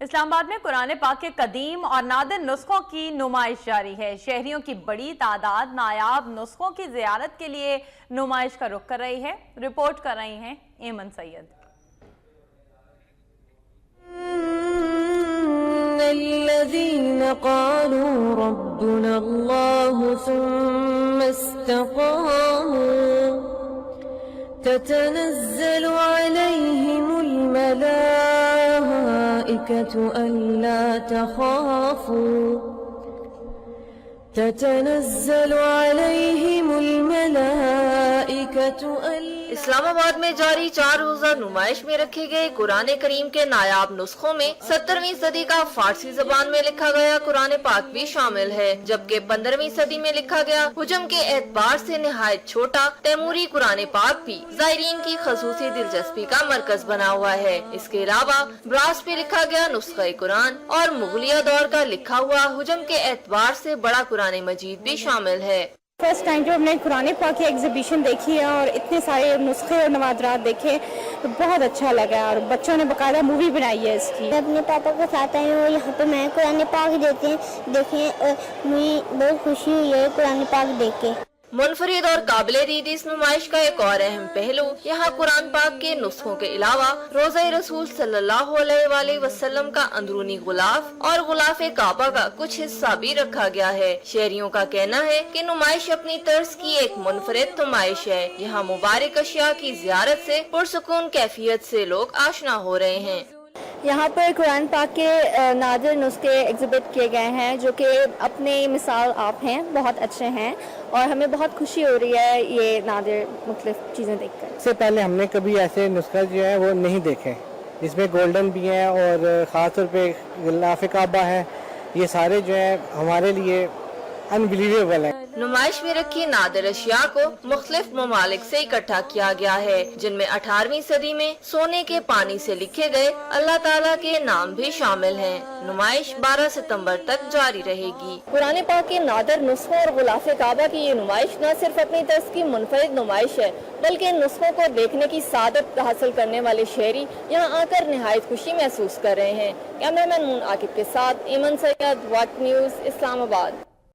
اسلام آباد میں قرآن پاک کے قدیم اور نادر نسخوں کی نمائش جاری ہے۔ شہریوں کی بڑی تعداد نایاب نسخوں کی زیارت کے لیے نمائش کا رخ کر رہی ہے۔ رپورٹ کر رہی ہیں ایمن سید۔ الذين قالوا ربنا الله ثم استقاموا تتنزل عليهم الملائكة ألا تخافوا تتنزل عليهم الملائكة اسلام آباد میں جاری 4 روزہ نمائش میں رکھے گئے قرآن کریم کے نایاب نسخوں میں 17ویں صدی کا فارسی زبان میں لکھا گیا قرآن پاک بھی شامل ہے، جبکہ 15ویں صدی میں لکھا گیا حجم کے اعتبار سے نہایت چھوٹا تیموری قرآن پاک بھی زائرین کی خصوصی دلچسپی کا مرکز بنا ہوا ہے۔ اس کے علاوہ براس پہ لکھا گیا نسخہ قرآن اور مغلیہ دور کا لکھا ہوا حجم کے اعتبار سے بڑا قرآن مجید بھی شامل ہے۔ فرسٹ ٹائم جب ہم نے قرآن پاک کی ایگزیبیشن دیکھی ہے اور اتنے سارے نسخے اور نوادرات دیکھے تو بہت اچھا لگا، اور بچوں نے باقاعدہ مووی بنائی ہے اس کی۔ میں اپنے پاپا کے ساتھ آئی ہوں اور یہاں پہ میں قرآن پاک دیکھیں اور مجھے بہت خوشی ہوئی ہے قرآن پاک دیکھ کے۔ منفرد اور قابل دید اس نمائش کا ایک اور اہم پہلو یہاں قرآن پاک کے نسخوں کے علاوہ روضہ رسول صلی اللہ علیہ وآلہ وسلم کا اندرونی غلاف اور غلاف کعبہ کا کچھ حصہ بھی رکھا گیا ہے۔ شہریوں کا کہنا ہے کہ نمائش اپنی طرز کی ایک منفرد نمائش ہے۔ یہاں مبارک اشیاء کی زیارت سے پرسکون کیفیت سے لوگ آشنا ہو رہے ہیں۔ یہاں پر قرآن پاک کے نادر نسخے ایگزیبٹ کیے گئے ہیں جو کہ اپنے مثال آپ ہیں، بہت اچھے ہیں، اور ہمیں بہت خوشی ہو رہی ہے یہ نادر مختلف چیزیں دیکھ کر۔ اس سے پہلے ہم نے کبھی ایسے نسخے جو ہیں وہ نہیں دیکھے، اس میں گولڈن بھی ہیں اور خاص طور پہ غلاف کعبہ ہے، یہ سارے جو ہیں ہمارے لیے انبلیویبل ہیں۔ نمائش میں رکھی نادر اشیاء کو مختلف ممالک سے اکٹھا کیا گیا ہے، جن میں 18ویں صدی میں سونے کے پانی سے لکھے گئے اللہ تعالیٰ کے نام بھی شامل ہیں۔ نمائش 12 ستمبر تک جاری رہے گی۔ قرآن پاک کے نادر نسخوں اور غلاف کعبہ کی یہ نمائش نہ صرف اپنی طرز کی منفرد نمائش ہے بلکہ ان نسخوں کو دیکھنے کی سعادت حاصل کرنے والے شہری یہاں آ کر نہایت خوشی محسوس کر رہے ہیں۔ کیمرہ مین مون عاقب کے ساتھ ایمن سید، وقت نیوز، اسلام آباد۔